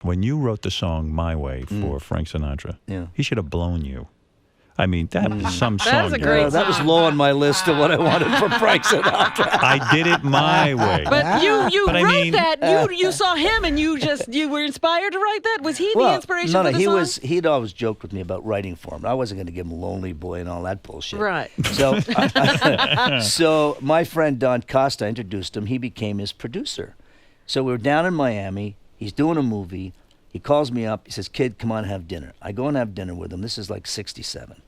when you wrote the song My Way for Frank Sinatra, he should have blown you. I mean, that was some song. That was a great That was low on my list of what I wanted from Frank Sinatra. I did it my way. But you But I wrote mean- that. You saw him and you were inspired to write that? Was he the inspiration for the song? He'd always joked with me about writing for him. I wasn't going to give him Lonely Boy and all that bullshit. Right. So, so my friend Don Costa introduced him. He became his producer. So we were down in Miami. He's doing a movie. He calls me up. He says, "Kid, come on, have dinner." I go and have dinner with him. This is like 1967.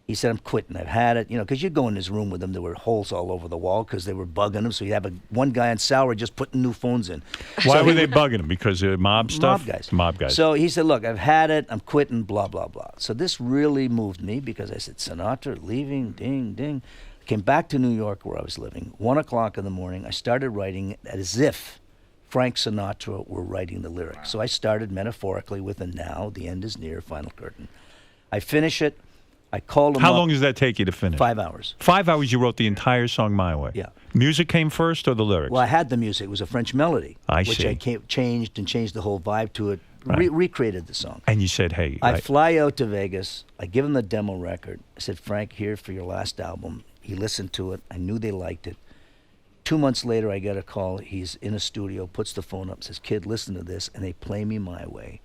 He said, "I'm quitting. I've had it." You know, because you'd go in his room with him. There were holes all over the wall because they were bugging him. So you have one guy on salary just putting new phones in. Why were they bugging him? Because of mob stuff? Mob guys. Mob guys. So he said, "Look, I've had it. I'm quitting, blah, blah, blah." So this really moved me because I said, Sinatra leaving, ding, ding. I came back to New York where I was living. 1 o'clock in the morning, I started writing as if Frank Sinatra were writing the lyrics. So I started metaphorically with a now, the end is near, final curtain. I finish it. I called him How up. long does that take you to finish? 5 hours. 5 hours you wrote the entire song My Way? Yeah. Music came first or the lyrics? Well, I had the music. It was a French melody. I which see. I changed the whole vibe to it, Right. recreated the song. And you said, hey. I fly out to Vegas. I give him the demo record. I said, "Frank, here for your last album." He listened to it. I knew they liked it. 2 months later, I get a call. He's in a studio, puts the phone up, says, "Kid, listen to this." And they play me My Way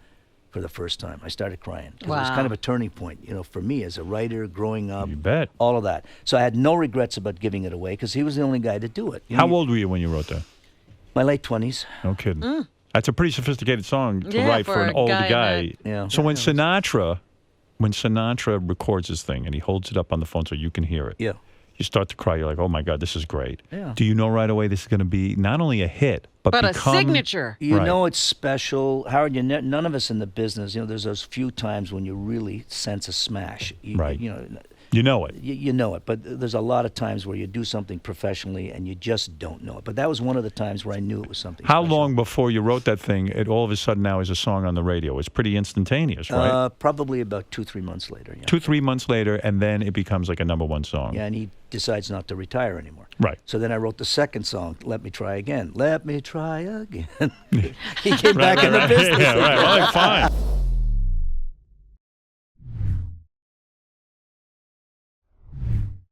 for the first time. I started crying. 'Cause it was kind of a turning point, you know, for me as a writer, growing up. You bet. All of that. So I had no regrets about giving it away because he was the only guy to do it. You How know, old were you when you wrote that? My late 20s. No kidding. That's a pretty sophisticated song to Yeah, write for for an a old guy guy. that- Yeah. So when Sinatra records his thing and he holds it up on the phone so you can hear it, Yeah. you start to cry. You're like, oh my God, this is great. Yeah. Do you know right away this is going to be not only a hit, but a become signature. You Right. know it's special. Howard, none of us in the business, you know, there's those few times when you really sense a smash. Right. You know, You know it. you know it, but there's a lot of times where you do something professionally and you just don't know it. But that was one of the times where I knew it was something How special. long before you wrote that thing, it all of a sudden now is a song on the radio? It's pretty instantaneous, right? Probably about 2-3 months later. Yeah. 2-3 months later, and then it becomes like a #1 song. Yeah, and he decides not to retire anymore. Right. So then I wrote the second song, "Let Me Try Again." Let me try again. He came back in the business. Yeah, right. Well, fine.